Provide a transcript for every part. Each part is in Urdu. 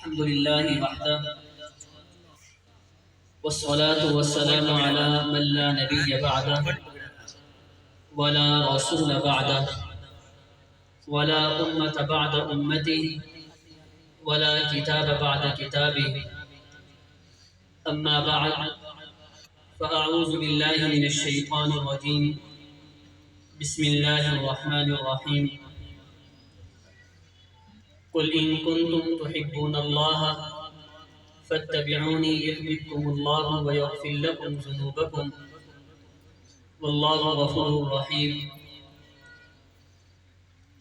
الحمد لله وحده والصلاة والسلام على من لا نبي بعده ولا رسول بعده ولا أمة بعد أمته ولا كتاب بعد كتابه. أما بعد، فأعوذ بالله من الشيطان الرجيم. بسم الله الرحمن الرحيم. قل إن كنتم تحبون الله فاتبعوني يحببكم الله ويغفر لكم ذنوبكم والله غفور رحيم.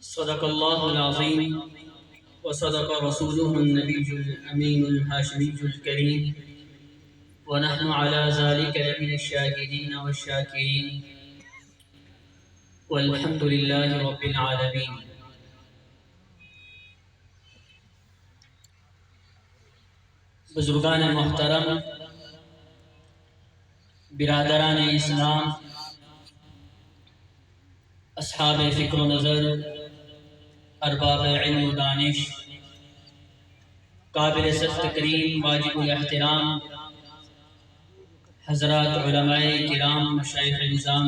صدق الله العظيم وصدق رسوله النبي الأمين الهاشمي الكريم، ونحن على ذلك لمن الشاهدين والشاكرين، والحمد لله رب العالمين. بزرگان محترم، برادران اسلام، اصحاب فکر و نظر، ارباب علم و دانش، قابل سخت تکریم، واجب الاحترام حضرات علماء کرام، مشائخ نظام،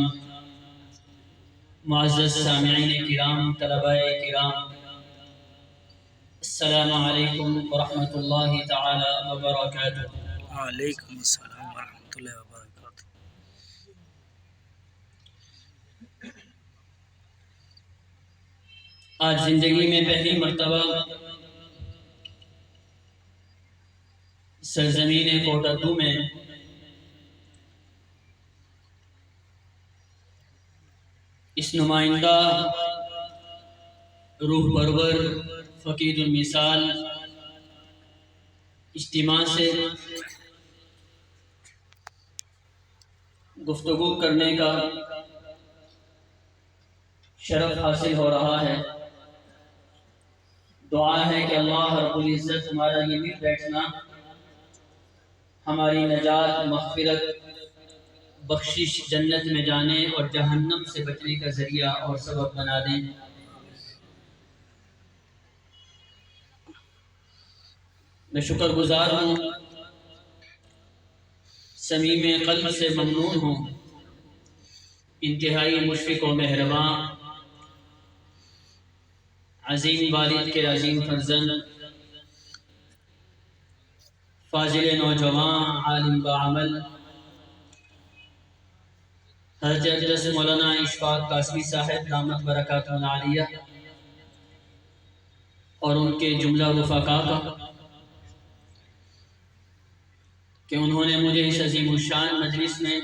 معزز سامعین کرام، طلباء کرام، السلام علیکم ورحمۃ اللہ تعالی وبرکاتہ. وعلیکم السلام ورحمۃ اللہ وبرکاتہ. آج زندگی میں پہلی مرتبہ سرزمین کوٹردو میں اس نمائندہ، روح پرور، فقید المثال اجتماع سے گفتگو کرنے کا شرف حاصل ہو رہا ہے. دعا ہے کہ اللہ رب العزت ہمارا یہ مل بیٹھنا ہماری نجات، مغفرت، بخشش، جنت میں جانے اور جہنم سے بچنے کا ذریعہ اور سبب بنا دیں. میں شکر گزار ہوں، صمیم قلب سے ممنون ہوں، انتہائی مشفق و مہرباں، عظیم والد کے عظیم فرزند، فاضل نوجوان، عالم بعمل، حضرت اقدس مولانا اشفاق قاسمی صاحب دامت برکاتہ العالیہ اور ان کے جملہ رفقا کا کہ انہوں نے مجھے اس عظیم الشان مجلس میں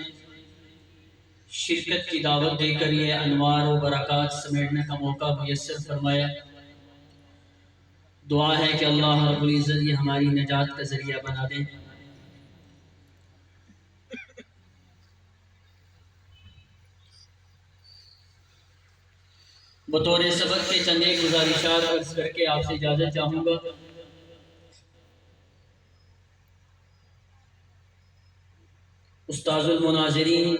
شرکت کی دعوت دے کر یہ انوار و برکات سمیٹنے کا موقع میسر فرمایا. دعا ہے کہ اللہ رب العزت یہ ہماری نجات کا ذریعہ بنا دیں. بطور سبق کے چند ایک گزارشات عرض کر کے آپ سے اجازت چاہوں گا. استاذ المناظرین،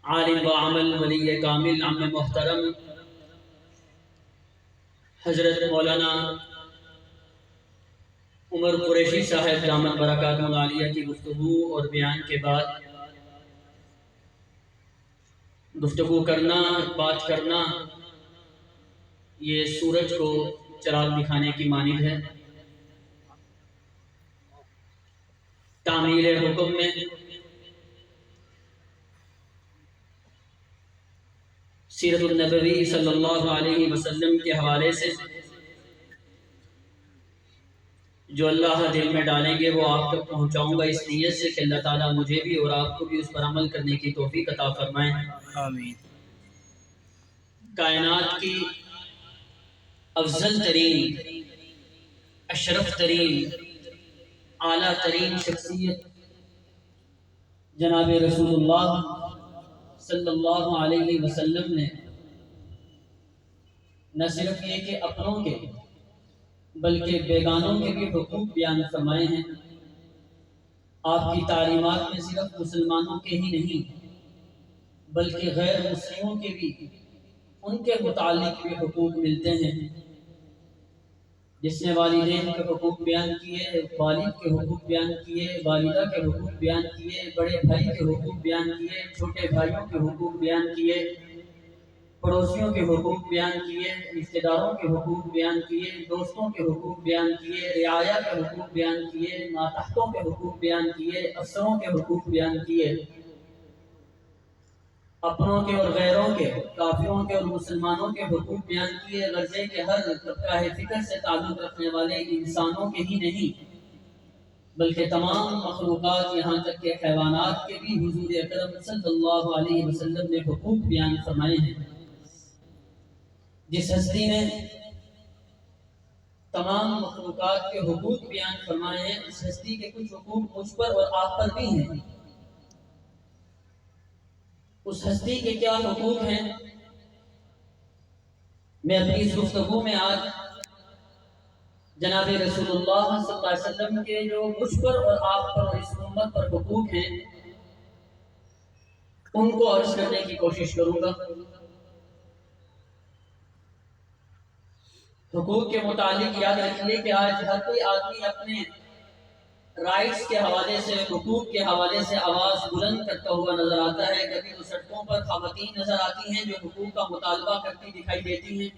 عالم بعمل، ولی کامل، عم محترم حضرت مولانا عمر قریشی صاحب دامت برکاتہ العالیہ کی گفتگو اور بیان کے بعد گفتگو کرنا، بات کرنا، یہ سورج کو چراغ دکھانے کی مانند ہے. تعمیل حکم میں سیرت النبوی صلی اللہ علیہ وسلم کے حوالے سے جو اللہ دل میں ڈالیں گے وہ آپ تک پہنچاؤں گا، اس نیت سے کہ اللہ تعالیٰ مجھے بھی اور آپ کو بھی اس پر عمل کرنے کی توفیق عطا فرمائیں. آمین. کائنات کی افضل ترین، اشرف ترین، اعلیٰ ترین شخصیت جناب رسول اللہ صلی اللہ علیہ وسلم نے نہ صرف یہ کہ اپنوں کے بلکہ بیگانوں کے بھی حقوق بیان فرمائے ہیں. آپ کی تعلیمات میں صرف مسلمانوں کے ہی نہیں بلکہ غیر مسلموں کے بھی ان کے متعلق بھی حقوق ملتے ہیں. جس نے والدین کے حقوق بیان کیے، والد کے حقوق بیان کیے، والدہ کے حقوق بیان کیے، بڑے بھائی کے حقوق بیان کیے، چھوٹے بھائیوں کے حقوق بیان کیے، پڑوسیوں کے حقوق بیان کیے، رشتہ داروں کے حقوق بیان کیے، دوستوں کے حقوق بیان کیے، رعایا کے حقوق بیان کیے، ماتحتوں کے حقوق بیان کیے، افسروں کے حقوق بیان کیے، اپنوں کے اور غیروں کے، کافروں کے اور مسلمانوں کے حقوق بیان کیے، غرضے کے ہر طبقہ فکر سے تعلق رکھنے والے انسانوں کے ہی نہیں بلکہ تمام مخلوقات یہاں تک کہ حیوانات کے بھی حضور اکرم صلی اللہ علیہ وسلم نے حقوق بیان فرمائے ہیں۔ جس ہستی نے تمام مخلوقات کے حقوق بیان فرمائے ہیں، اس ہستی کے کچھ حقوق مجھ پر اور آپ پر بھی ہیں۔ اس ہستی کے کیا حقوق ہیں؟ میں اپنی اس گفتگو میں آج جناب رسول اللہ صلی اللہ علیہ وسلم کے جو مجھ پر اور آپ پر اور اس امت پر حقوق ہیں ان کو عرض کرنے کی کوشش کروں گا۔ حقوق کے متعلق یاد رکھیے کہ آج ہر کوئی آدمی اپنے رائٹس کے حوالے سے، حقوق کے حوالے سے آواز بلند کرتا ہوا نظر آتا ہے۔ کبھی تو سڑکوں پر خواتین نظر آتی ہیں جو حقوق کا مطالبہ کرتی دکھائی دیتی ہیں،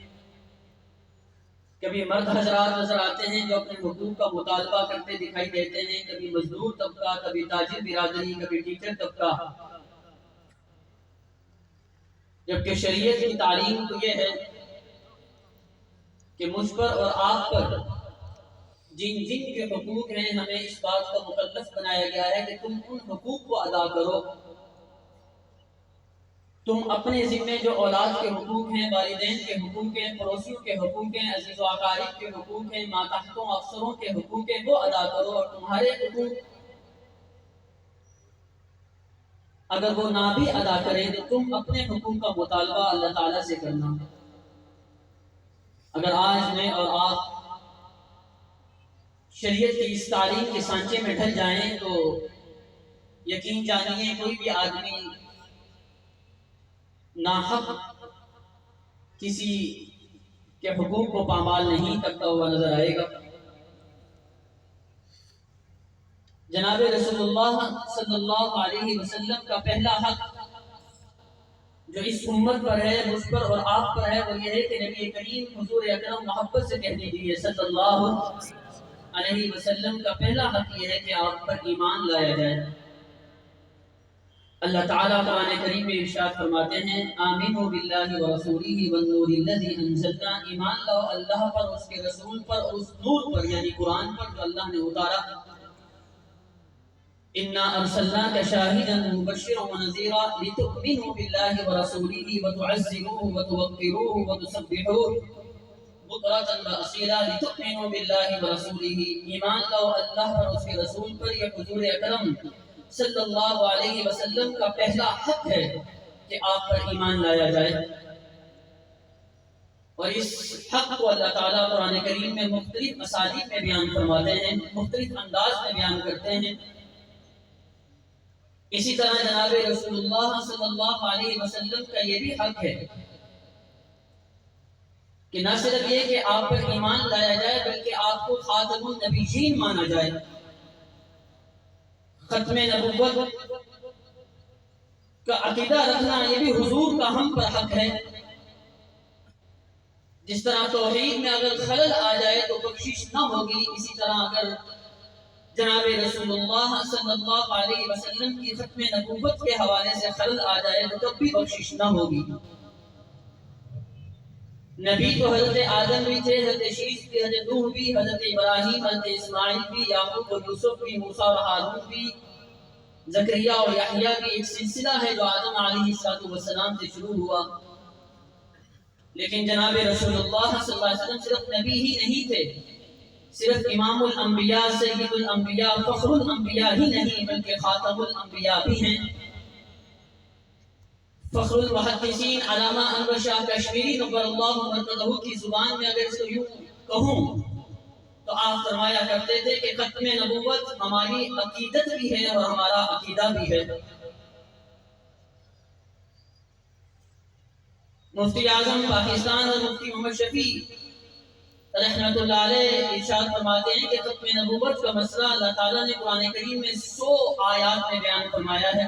کبھی مرد حضرات نظر آتے ہیں جو اپنے حقوق کا مطالبہ کرتے دکھائی دیتے ہیں، کبھی مزدور طبقہ، کبھی تاجر برادری، کبھی ٹیچر طبقہ۔ جبکہ شریعت کی تعلیم تو یہ ہے کہ مجھ پر اور آپ پر جن جن کے حقوق ہیں ہمیں اس بات کا مکلف بنایا گیا ہے کہ تم ان حقوق کو ادا کرو۔ تم اپنے ذمے جو اولاد کے حقوق ہیں، والدین کے حقوق ہیں، پڑوسیوں کے حقوق ہیں، عزیز و اقارب کے حقوق ہیں، ماتحتوں افسروں کے حقوق ہیں، وہ ادا کرو۔ اور تمہارے حقوق اگر وہ نہ بھی ادا کریں تو تم اپنے حقوق کا مطالبہ اللہ تعالیٰ سے کرنا۔ اگر آج میں اور آپ شریعت کی اس تعلیم کے سانچے میں ڈھل جائیں تو یقین جانیے کوئی بھی آدمی ناحق کسی کے حقوق کو پامال نہیں کرتا ہوا نظر آئے گا۔ جناب رسول اللہ صلی اللہ علیہ وسلم کا پہلا حق جو اس امت پر ہے، مجھ پر اور آپ پر ہے، وہ یہ ہے کہ نبی کریم حضور اکرم محبت سے کہہ دیجیے صلی اللہ علیہ وسلم کا پہلا حق یہ ہے کہ آپ پر ایمان لایا جائے۔ اللہ تعالیٰ قرآن کریم میں ارشاد فرماتے ہیں آمینوا باللہ ورسولہ والنور الذی انزلنا، ایمان لاؤ اللہ پر، اس کے رسول پر اور اس نور پر یعنی قرآن پر جو اللہ نے اتارا۔ انا ارسلناک شاہدا مبشرا ونذیرا لتؤمنوا باللہ ورسولہ وتعزروہ وتوقروہ وتسبحوہ بکرۃ واصیلا۔ لتؤمنوا باللہ ورسولہ، ایمان لاؤ اللہ پر، اس کے رسول پر۔ یہ حضور اکرم صلی اللہ علیہ وسلم کا پہلا حق ہے کہ آپ پر ایمان لایا جائے۔ اور اس حق کو اللہ تعالیٰ قرآن کریم میں مختلف اسالیب میں بیان فرماتے ہیں، مختلف انداز میں بیان کرتے ہیں۔ اسی طرح جناب رسول اللہ صلی اللہ علیہ وسلم کا یہ بھی حق ہے کہ نہ صرف یہ کہ آپ پر ایمان لایا جائے بلکہ آپ کو خاتم النبیین مانا جائے۔ ختم نبوت کا عقیدہ رکھنا یہ بھی حضور کا ہم پر حق ہے۔ جس طرح توحید میں اگر خلل آ جائے تو بخشش نہ ہوگی، اسی طرح اگر جناب رسول اللہ صلی اللہ علیہ وسلم کی ختم نبوت کے حوالے سے خلل آ جائے تو تب بھی بخشش نہ ہوگی۔ نبی تو حضرت آدم بھی تھے، حضرت شیش بھی، حضرت نوح بھی، حضرت ابراہیم، حضرت اسماعیل بھی، یعقوب اور یوسف بھی، موسیٰ اور ہارون بھی، زکریا اور یحییٰ بھی۔ ایک سلسلہ ہے جو آدم علیہ السلام سے شروع ہوا۔ لیکن جناب رسول اللہ صلی اللہ علیہ وسلم صرف نبی ہی نہیں تھے، صرف امام الانبیاء، سید الانبیاء، فخر الانبیاء ہی نہیں بلکہ خاتم الانبیاء بھی ہیں۔ فخر المحدثین علامہ انور شاہ کشمیری نور اللہ مرکزہ کی زبان میں اگر اس کو یوں کہوں تو آپ فرمایا کرتے تھے کہ ختم نبوت ہماری عقیدت بھی ہے اور ہمارا عقیدہ بھی ہے۔ مفتی اعظم پاکستان اور مفتی محمد شفیع رحمۃ اللہ علیہ ارشاد فرماتے ہیں کہ ختم نبوت کا مسئلہ اللہ تعالیٰ نے قرآن کریم میں 100 آیات میں بیان فرمایا ہے۔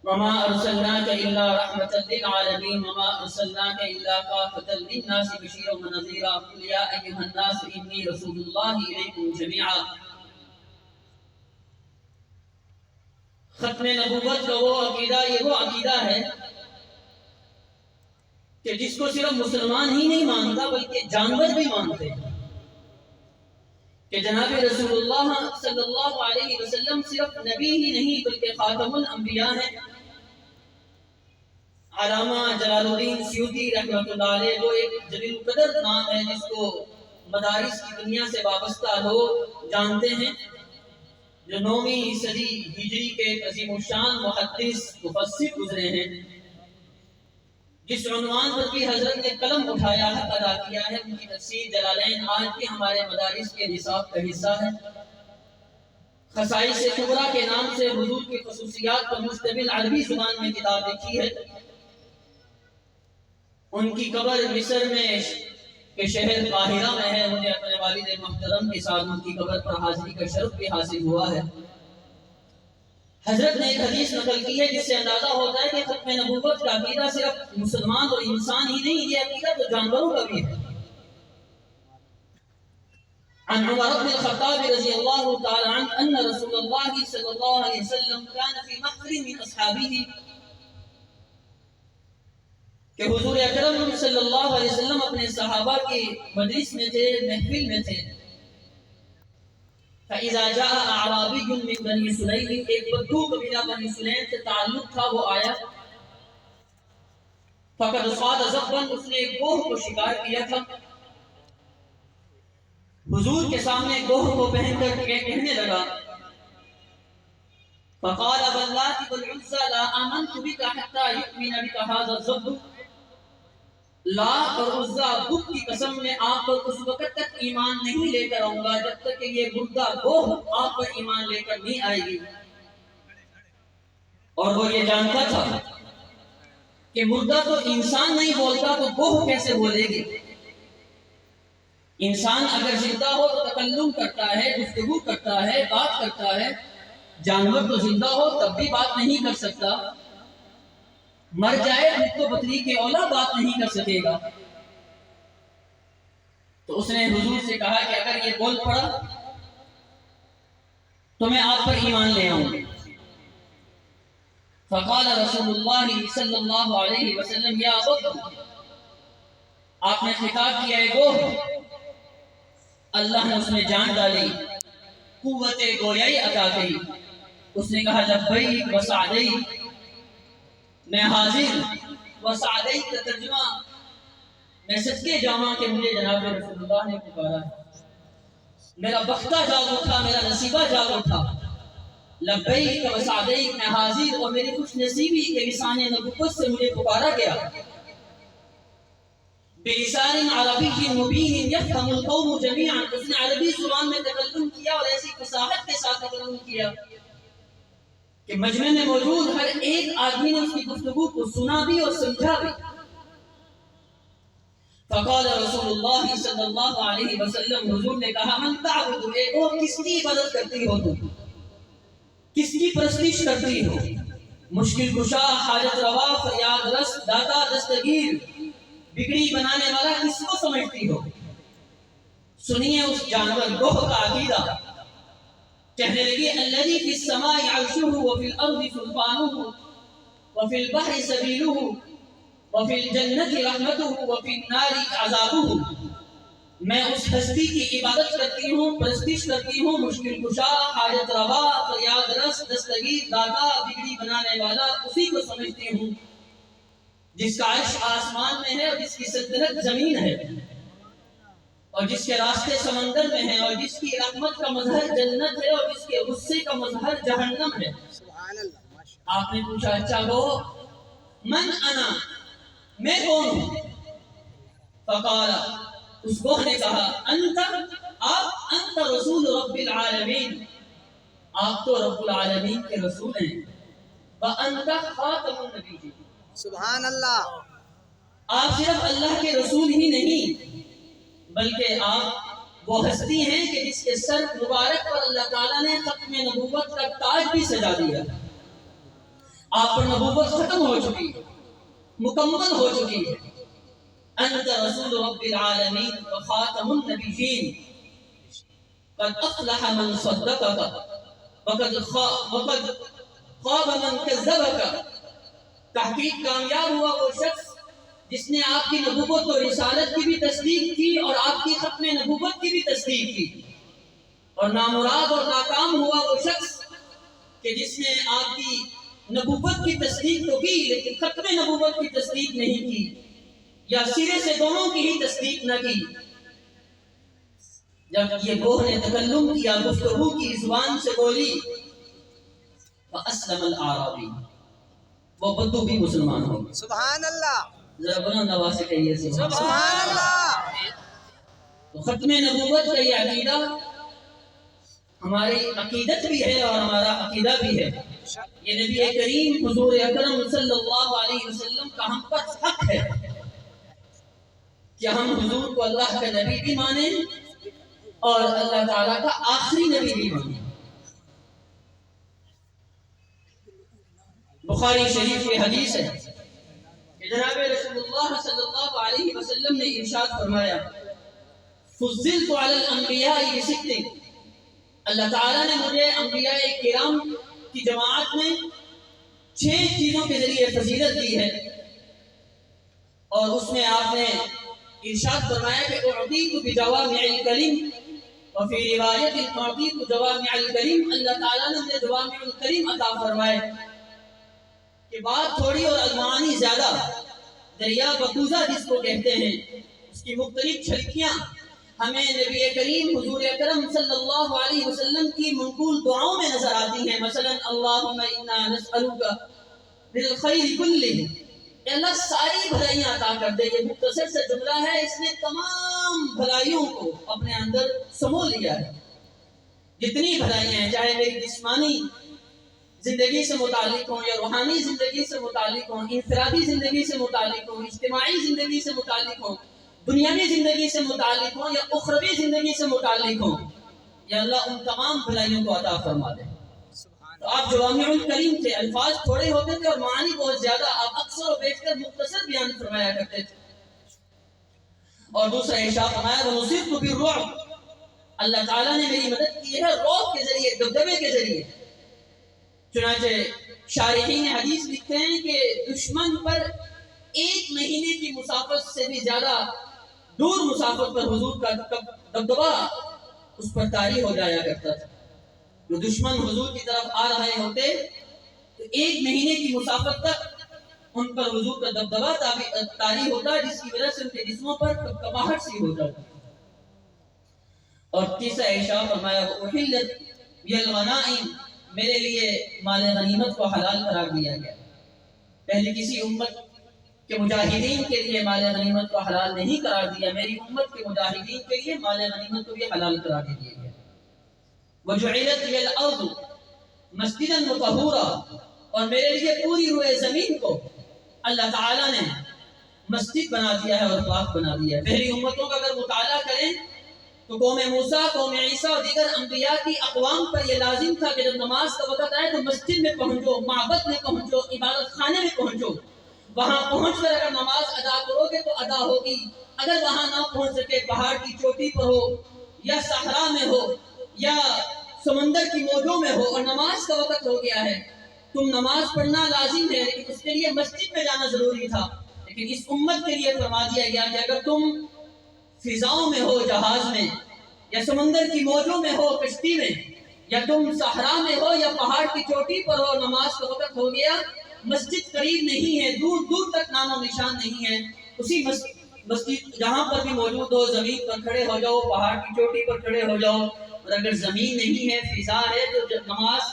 وما ارسلناک الا رحمۃ للعالمین وما ارسلناک الا کافۃ للناس بشیرا ونذیرا قل یا ایھا الناس انی رسول اللہ الیکم جمیعا۔ ختم نبوت کا وہ عقیدہ، یہ وہ عقیدہ ہے کہ جس کو صرف مسلمان ہی نہیں مانتا بلکہ جانور بھی مانتے ہیں کہ جناب رسول اللہ صلی اللہ علیہ وسلم صرف نبی ہی نہیں بلکہ خاتم الانبیاء ہیں۔ علامہ جلال الدین سیوطی رحمۃ اللہ علیہ وہ ایک جلیل القدر نام ہے جس کو مدارس کی دنیا سے وابستہ لوگ جانتے ہیں، جو 9ویں صدی ہجری کے عظیم الشان محدث مفسر گزرے ہیں، جس عنوان پر بھی حضرت نے قلم اٹھایا حق ادا کیا ہے۔ ان کی تفسیر جلالین آج بھی ہمارے مدارس کے نصاب کا حصہ ہے۔ خصائص کبریٰ کے نام سے حضور کی خصوصیات پر مشتمل عربی زبان میں کتاب لکھی ہے۔ ان کی قبر مصر میں کے شہر قاہرہ میں ہے۔ مجھے اپنے والد محترم کے ساتھ ان کی قبر پر حاضری کا شرف بھی حاصل ہوا ہے۔ حضرت نے ایک حدیث نقل کی ہے جس سے اندازہ ہوتا ہے کہ ختم نبوت کا عقیدہ صرف مسلمان اور انسان ہی نہیں، یہ عقیدہ تو جانوروں کا بھی ہے۔ عن عمر بن الخطاب رضی اللہ تعالی عنہ ان رسول اللہ صلی اللہ علیہ وسلم كان في محفل من اصحابه کہ حضور اکرم صلی اللہ علیہ وسلم اپنے صحابہ کی مجلس میں تھے، محفل میں تھے۔ فَإِذَا جَاءَ أَعْرَابِيٌّ مِّن بَنِي سُلَيْمٍ ایک بدو قبیلہ بنی سلیم سے تعلق تھا، وہ آیا۔ فَقَدْ صَادَ ذَبًّا اس نے ایک گوہ کو شکار کیا تھا۔ حضور کے سامنے گوہ کو پہن کر کہنے لگا فَقَالَ وَاللَّاتِ وَالْعُزَّى لَا آمَنْتُ بِكَ حَتَّى يُؤْمِنَ بِكَ هَذَا الذَّبُّ لات اور عزا بت کی قسم میں آپ پر اس وقت تک ایمان نہیں لے کر آؤں گا جب تک کہ یہ مردہ گوہ آپ پر ایمان لے کر نہیں آئے گی۔ اور وہ یہ جانتا تھا کہ مردہ تو انسان نہیں بولتا تو گوہ کیسے بولے گی۔ انسان اگر زندہ ہو تو تکلم کرتا ہے، گفتگو کرتا ہے، بات کرتا ہے۔ جانور تو زندہ ہو تب بھی بات نہیں کر سکتا، مر جائے تو بطری کے اولا بات نہیں کر سکے گا۔ تو اس نے حضور سے کہا کہ اگر یہ بول پڑا تو میں آپ پر ایمان لے آؤں۔ فقال رسول اللہ صلی اللہ علیہ وسلم یا غد، آپ نے خطاب کیا ہے گوہ، اللہ نے اس میں جان ڈالی، قوت گویائی عطا کی۔ اس نے کہا لبیک وسعدیک، میں حاضر، وسعدیک کا ترجمہ میں صدقے جاواں کہ مجھے جناب رسول اللہ نے پکارا ہے، میرا بختہ جاگ اٹھا، میرا نصیبہ جاگ اٹھا۔ لبیک وسعدیک، میں حاضر اور میری خوش نصیبی کے لسان نبوت سے مجھے پکارا گیا۔ بلسان عربی مبین یفہم القوم جمیعا، اس نے عربی زبان میں تکلم کیا اور ایسی فصاحت کے ساتھ تکلم کیا کہ مجمع میں موجود ہر ایک آدمی نے اس کی گفتگو کو سنا بھی اور سمجھا بھی۔ فقال رسول اللہ صلی اللہ علیہ وسلم، حضور نے کہا من تعبد، او کس کی عبادت کرتی ہو تم، کس کی پرستش کرتی ہو؟ مشکل کشا، حاجت روا، فریاد رس، داتا دستگیر، بگڑی بنانے والا کس کو سمجھتی ہو؟ سنیے اس جانور گوہ کا عقیدہ۔ کہنے لگی الذی فی السماء عرشہ وفی الارض سلطانہ وفی البحر سبیلہ وفی الجنت رحمتہ وفی النار عذابہ، میں اس ہستی کی عبادت کرتی ہوں، پرستش کرتی ہوں، مشکل کشا، حاجت روا، فریاد رس، دستگیر، داتا، بگڑی بنانے والا اسی کو سمجھتی ہوں جس کا عرش آسمان میں ہے اور جس کی سلطنت زمین ہے اور جس کے راستے سمندر میں ہیں اور جس کی رحمت کا مظہر جنت ہے اور جس کے غصے کا مظہر جہنم ہے۔ آپ نے پوچھا اچھا گو من انا، میں کون ہوں؟ فقال، اس گوہ نے کہا انت، آپ، انت رسول رب العالمین، آپ تو رب العالمین کے رسول ہیں، وانت خاتم النبیین، سبحان اللہ، آپ صرف اللہ کے رسول ہی نہیں بلکہ آپ وہ ہستی ہیں کہ جس کے سر مبارک پر اللہ تعالیٰ نے ختم نبوت کا تاج بھی سجا دیا. آپ پر نبوت ختم ہو چکی ہے، مکمل ہو چکی ہے. انت رسول رب العالمین وخاتم النبیین قد افلح من صدقك وقد خاب من كذبك. تحقیق کامیاب ہوا وہ شخص جس نے آپ کی نبوت و رسالت کی بھی تصدیق کی اور آپ کی ختم نبوت کی بھی تصدیق کی. اور نامراد اور ناکام ہوا وہ شخص کہ جس نے آپ کی نبوت کی تصدیق تو کی لیکن ختم نبوت کی تصدیق نہیں کی، یا سرے سے دونوں کی ہی تصدیق نہ کی. جب یہ گوہ نے تکلم کیا، گفتگو کی، زبان سے بولی، فَأَسْلَمَ الْأَعْرَابِيُّ، وہ بدو بھی مسلمان ہو گئے. سبحان اللہ، ذرا بلند آواز سے کہیے سبحان اللہ. تو ختم نبوت کا یہ عقیدہ ہماری عقیدت بھی ہے اور ہمارا عقیدہ بھی ہے. یہ نبی کریم حضور اکرم صلی اللہ علیہ وسلم کا ہم پر حق ہے کہ ہم حضور کو اللہ کا نبی بھی مانیں اور اللہ تعالیٰ کا آخری نبی بھی مانیں. بخاری شریف کی حدیث ہے کہ جناب رسول اللہ صلی اللہ علیہ وسلم نے ارشاد فرمایا، فضلت علی الانبیاء بست، اللہ تعالیٰ نے مجھے انبیاء کرام کی جماعت میں 6 چیزوں کے ذریعے فضیلت دی ہے. اور اس میں آپ نے ارشاد فرمایا کہ اعطیت بجوامع الکلم، وفی روایت اعطیت جوامع الکلم، اللہ تعالیٰ نے مجھے جوامع الکلم عطا فرمائے کہ بات تھوڑی اور المعانی زیادہ. دریا بقوزہ جس کو کہتے ہیں، اس کی مختلف چھلکیاں ہمیں نبی کریم حضور اکرم صلی اللہ علیہ وسلم کی منقول دعاؤں میں نظر آتی ہیں. مثلا اللہم انا نسألک بالخیر کلہ، اے اللہ ساری بھلائیاں عطا کر دے. یہ مختصر سے جملہ ہے، اس نے تمام بھلائیوں کو اپنے اندر سمو لیا ہے. جتنی بھلائیاں ہیں، چاہے میری جسمانی زندگی سے متعلق ہوں یا روحانی زندگی سے متعلق ہوں، انفرادی زندگی سے متعلق ہوں، اجتماعی زندگی سے متعلق ہوں، دنیاوی زندگی سے متعلق ہوں یا اخروی زندگی سے متعلق ہوں، یا اللہ ان تمام بھلائیوں کو عطا فرما دے. تو آپ جوامع الکلیم تھے، الفاظ تھوڑے ہوتے تھے اور معانی بہت زیادہ، آپ اکثر و بیشتر مختصر بیان فرمایا کرتے تھے. اور دوسرا ارشاد فرمایا وَنُصِرْتُ بِالرُّعْبِ، اللہ تعالیٰ نے میری مدد کی ہے رعب کے ذریعے، دبدبے کے ذریعے. چنانچہ شارحین حدیث لکھتے ہیں کہ دشمن پر 1 مہینے کی مسافت سے بھی زیادہ دور مسافت پر حضور کا دبدبا اس پر طاری ہو جایا کرتا تھا. جو دشمن حضور کی طرف آ رہے ہوتے تو 1 مہینے کی مسافت تک ان پر حضور کا دبدبا طاری ہوتا، جس کی وجہ سے ان کے جسموں پر کباہٹ سی ہو جاتی. اور تیسرا ارشاد فرمایا وَأُحِلَّتْ بِيَ الْغَنَائِمُ، میرے لیے مال غنیمت کو حلال قرار دیا گیا. پہلے کسی امت کے مجاہدین کے لیے مال غنیمت کو حلال نہیں قرار دیا، میری امت کے مجاہدین کے لیے مال غنیمت کو بھی حلال قرار دے دیا گیا. وَجُعِلَتْ لِيَ الْأَرْضُ مَسْجِدًا وَطَهُورًا، اور میرے لیے پوری روئے زمین کو اللہ تعالیٰ نے مسجد بنا دیا ہے اور پاک بنا دیا ہے. پہلی امتوں کا اگر مطالعہ کریں تو قوم موسیٰ، قوم عیسیٰ اور دیگر انبیاء کی اقوام پر یہ لازم تھا کہ جب نماز کا وقت آئے تو مسجد میں پہنچو، معبد میں پہنچو، عبادت خانے میں پہنچو. وہاں پہنچ کر اگر نماز ادا کرو گے تو ادا ہوگی. اگر وہاں نہ پہنچ سکے، پہاڑ کی چوٹی پر ہو یا صحرا میں ہو یا سمندر کی موجوں میں ہو اور نماز کا وقت ہو گیا ہے، تم نماز پڑھنا لازم ہے، لیکن اس کے لیے مسجد میں جانا ضروری تھا. لیکن اس امت کے لیے فرما دیا گیا کہ اگر تم فضاؤں میں ہو جہاز میں، یا سمندر کی موجوں میں ہو کشتی میں، یا تم صحرا میں ہو یا پہاڑ کی چوٹی پر ہو، نماز کا وقت ہو گیا، مسجد قریب نہیں ہے، دور دور تک نام و نشان نہیں ہے، اسی مسجد جہاں پر بھی موجود ہو زمین پر کھڑے ہو جاؤ، پہاڑ کی چوٹی پر کھڑے ہو جاؤ. اور اگر زمین نہیں ہے، فضا ہے، تو جب نماز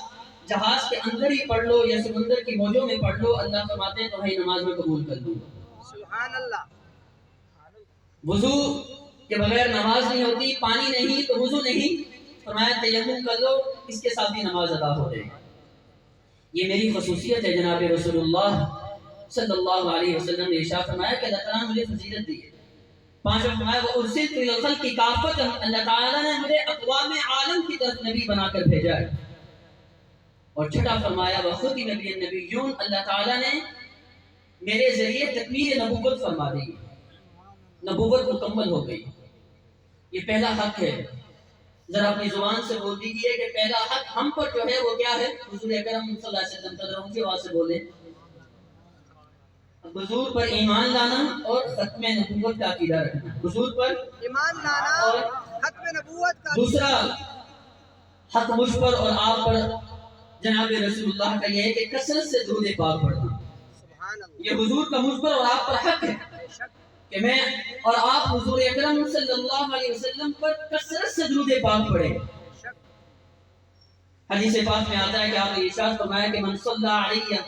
جہاز کے اندر ہی پڑھ لو یا سمندر کی موجوں میں پڑھ لو، اللہ فرماتے ہیں تمہاری نماز میں قبول کر لوں. سبحان اللہ. وضو کے بغیر نماز نہیں ہوتی، پانی نہیں تو وضو نہیں. فرمایا تیمم کر لو، اس کے ساتھ بھی نماز ادا ہو جائے. یہ میری خصوصیت ہے. جناب رسول اللہ صلی اللہ علیہ وسلم نے ارشاد فرمایا کہ اللہ تعالیٰ نے مجھے فضیلت دی ہے پانچواں فرمایا وہ ارسلت الی الخلق کافۃ، اللہ تعالیٰ نے مجھے اقوام عالم کی طرف نبی بنا کر بھیجا ہے۔ اور چھٹا فرمایا وختم بی النبیون، اللہ تعالیٰ نے میرے ذریعے تکمیل نبوت فرما دی، نبوت مکمل ہو گئی۔ یہ پہلا حق ہے، ذرا اپنی زبان سے بول دیجیے کہ پہلا حق ہم پر جو ہے وہ کیا ہے؟ حضور اکرم صلی اللہ علیہ وسلم، ذرا اونچی آواز سے بولیں، حضور پر ایمان لانا اور ختم نبوت کا عقیدہ رکھنا، حضور پر ایمان لانا اور ختم نبوت کا دوسرا حق مجھ پر اور آپ پر جناب رسول اللہ کا یہ ہے کہ کثرت سے درود پاک پڑھنا۔ سبحان اللہ، یہ حضور کا مجھ پر اور آپ پر حق ہے بے شک کہ میں اور آپ حضور اکرم صلی اللہ علیہ وسلم پر کثرت سے درود پاک پڑھیں۔ بے شک حدیث پاک میں آتا ہے کہ آپ نے ارشاد فرمایا کہ من صلی علیہ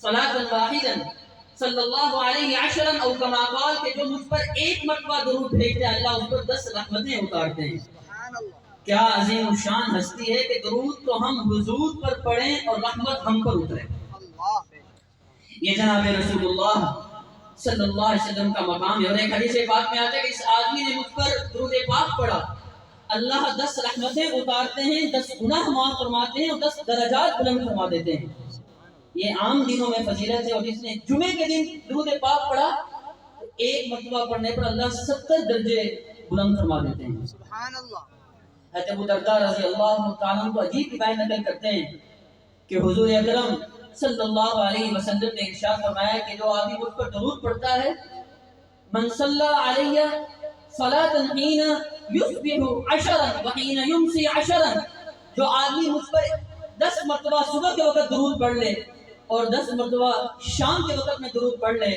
صلاۃ واحدا صلی اللہ علیہ عشرا، او کما قال کہ جو مجھ پر ایک مرتبہ درود بھیجتے ہیں اللہ اس پر 10 رحمتیں اتارتے ہیں۔ سبحان اللہ، کیا عظیم الشان ہستی ہے کہ درود تو ہم حضور پر پڑھیں اور رحمت ہم پر اترے۔ اللہ بے شک یہ جناب رسول اللہ صلی اللہ علیہ وسلم کا مقام ہے۔ اور ایک حدیث پاک میں آتا ہے کہ اس آدمی نے مجھ پر درود پاک پڑھا، اللہ 10 رحمتیں اتارتے ہیں، 10 گناہ معاف فرماتے ہیں اور 10 درجات بلند فرما دیتے ہیں۔ یہ عام دنوں میں فضیلت ہے، اور جس نے جمعے کے دن درود پاک پڑھا تو ایک مرتبہ پڑھنے پر اللہ 70 درجے بلند فرما دیتے ہیں۔ سبحان اللہ، حضرت ابو درداء رضی اللہ تعالیٰ عنہ کو عجیب روایت نقل کرتے ہیں کہ حضور اکرم صلی اللہ علیہ وسلم نے ارشاد فرمایا کہ جو آدمی مجھ پر درود پڑھتا ہے، من صلی علیہ صلاۃ حین یصبح عشرا وحین یمسی عشرا، جو آدمی مجھ پر 10 مرتبہ صبح کے وقت درود پڑھ لے اور 10 مرتبہ شام کے وقت میں درود پڑھ لے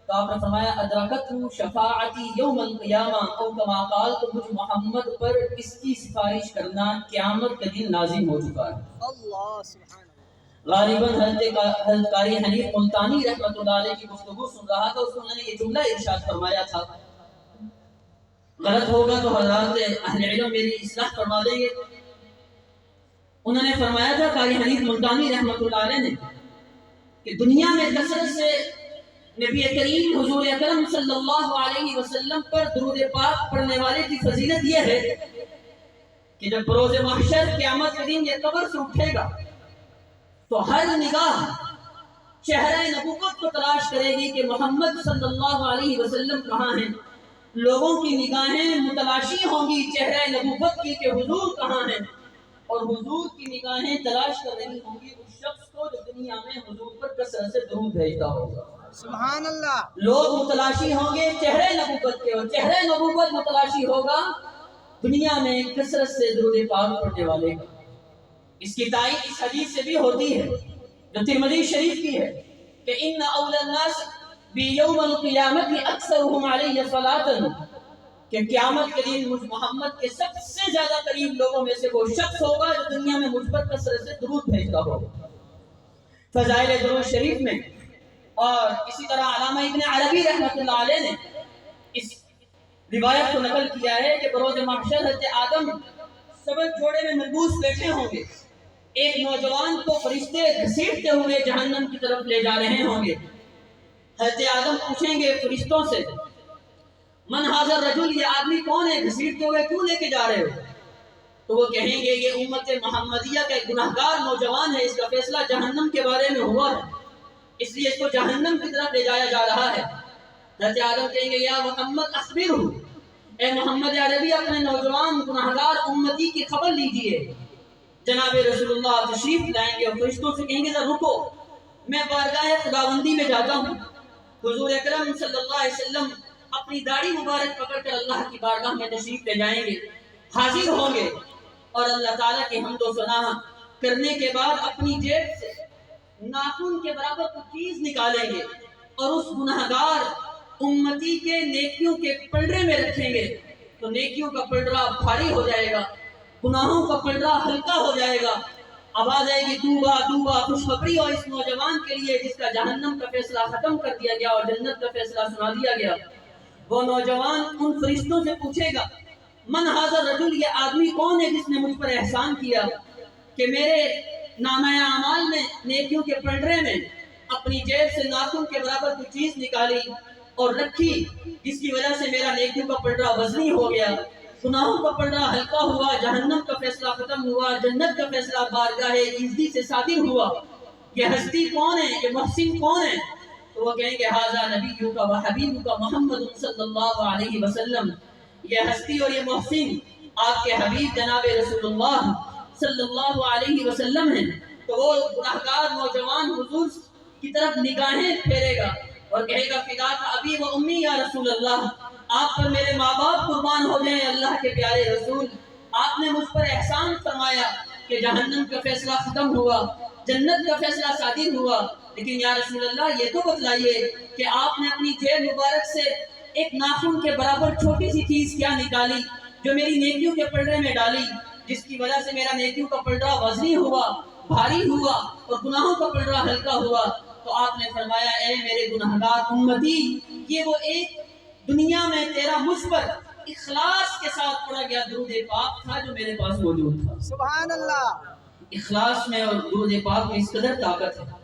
تو آپ نے فرمایا ادرکتہ شفاعتی یوم القیامہ، او کما قال، تو مجھ محمد پر اس کی سفارش کرنا قیامت کے دن لازم ہو چکا ہے۔ اللہ سبحان اللہ، غالباً حضرت قاری حنیف ملتانی رحمۃ اللہ علیہ کی گفتگو سن رہا تھا، اس میں انہوں نے یہ جملہ ارشاد فرمایا تھا، غلط ہوگا تو حضرات اہل علم میری اصلاح فرما دیں گے۔ انہوں نے فرمایا تھا قاری حنیف ملتانی رحمۃ اللہ علیہ نے کہ دنیا میں کثرت سے نبی کریم حضور اکرم صلی اللہ علیہ وسلم پر درود پاک پڑھنے والے کی فضیلت یہ ہے کہ جب بروز محشر قیامت کے دن یہ قبر سے اٹھے گا تو ہر نگاہ چہرہ نبوت کو تلاش کرے گی کہ محمد صلی اللہ علیہ وسلم کہاں ہیں۔ لوگوں کی نگاہیں متلاشی ہوں گی چہرہ نبوت کی کہ حضور کہاں ہیں، اور حضور کی نگاہیں تلاش کر رہی ہوں گی اس شخص کو جو دنیا میں حضور پر کثرت سے درود بھیجتا ہوگا۔ سبحان اللہ، لوگ متلاشی ہوں گے چہرہ نبوت کے، اور چہرہ نبوت متلاشی ہوگا دنیا میں کثرت سے درود پاک پڑھنے والے کا۔ اس کی تائید اس حدیث سے بھی ہوتی ہے جو ترمذی شریف کی ہے کہ ان اول الناس بیوم القیامت اکثرهم علیہ صلاۃ، کہ قیامت کے دن مجھ محمد کے سب سے زیادہ قریب لوگوں میں سے وہ شخص ہوگا جو دنیا میں مجھ پر کثرت سے درود بھیجتا ہوگا۔ فضائل درود شریف میں اور اسی طرح علامہ ابن عربی رحمۃ اللہ علیہ نے اس روایت کو نقل کیا ہے کہ بروز محشر حضرت آدم سبز جوڑے میں ملبوس بیٹھے ہوں گے، ایک نوجوان کو فرشتے گھسیٹتے ہوئے جہنم کی طرف لے جا رہے ہوں گے۔ حضرت آدم پوچھیں گے فرشتوں سے من ھذا الرجل، یہ آدمی کون ہے، گھسیٹتے ہوئے کیوں لے کے جا رہے ہو؟ تو وہ کہیں گے یہ امت محمدیہ کا ایک گناہگار نوجوان ہے، اس کا فیصلہ جہنم کے بارے میں ہوا ہے، اس لیے اس کو جہنم کی طرف لے جایا جا رہا ہے۔ حضرت آدم کہیں گے یا محمد اخبرہ، اے محمد عربی اپنے نوجوان گناہگار امتی کی خبر لیجئے۔ جناب رسول اللہ تشریف لائیں گے اور فرشتوں سے کہیں گے ذرا رکو، میں بارگاہ خداوندی میں جاتا ہوں۔ حضور اکرم صلی اللہ علیہ وسلم اپنی داڑھی مبارک پکڑ کر اللہ کی بارگاہ میں تشریف لے جائیں گے، حاضر ہوں گے اور اللہ تعالیٰ کی حمد و ثنا کرنے کے بعد اپنی جیب سے ناخن کے برابر کچھ چیز نکالیں گے اور اس گناہگار امتی کے نیکیوں کے پلڑے میں رکھیں گے تو نیکیوں کا پلڑا بھاری ہو جائے گا، گناہوں کا پلڑا ہلکا ہو جائے گا۔ آواز آئے گی توبہ توبہ، خوشخبری ہو اس نوجوان کے لیے جس کا جہنم کا فیصلہ ختم کر دیا گیا اور جنت کا فیصلہ سنا دیا گیا۔ وہ نوجوان ان فرشتوں سے پوچھے گا من ھذا الرجل، یہ آدمی کون ہے جس نے مجھ پر احسان کیا کہ میرے نامہ اعمال میں نیکیوں کے پلڑے میں اپنی جیب سے ناخن کے برابر کوئی چیز نکالی اور رکھی، جس کی وجہ سے میرا نیکیوں کا پلڑا وزنی ہو گیا، گناہوں کا پلڑا ہلکا ہوا، جہنم کا فیصلہ ختم ہوا، جنت کا فیصلہ بارگاہ عزتی سے صادر ہوا۔ یہ ہستی کون ہے؟ یہ محسن کون ہے؟ تو وہ کہیں گے ھذا نبیک و حبیبک محمد صلی اللہ علیہ وسلم، یہ ہستی اور یہ محسن آپ کے حبیب جناب رسول اللہ صلی اللہ علیہ وسلم ہیں۔ تو وہ گناہگار نوجوان حضور کی طرف نگاہیں پھیرے گا اور کہے گا فداک ابی و امی یا رسول اللہ، آپ پر میرے ماں باپ قربان ہو جائیں اللہ کے پیارے رسول، آپ نے مجھ پر احسان فرمایا کہ جہنم کا فیصلہ ختم ہوا، جنت کا فیصلہ صادر ہوا، لیکن یا رسول اللہ یہ تو بتلائیے کہ آپ نے اپنی جیب مبارک سے ایک ناخن کے برابر چھوٹی سی چیز کیا نکالی جو میری نیکیوں کے پلڑے میں ڈالی، جس کی وجہ سے میرا نیکیوں کا پلڑا وزنی ہوا، بھاری ہوا اور گناہوں کا پلڑا ہلکا ہوا۔ تو آپ نے فرمایا اے میرے گناہگار امتی، یہ وہ ایک دنیا میں تیرا مجھ پر اخلاص کے ساتھ پڑھا گیا درود پاک تھا جو میرے پاس موجود تھا۔ سبحان اللہ۔ اخلاص میں اور درود پاک میں اس قدر طاقت ہے۔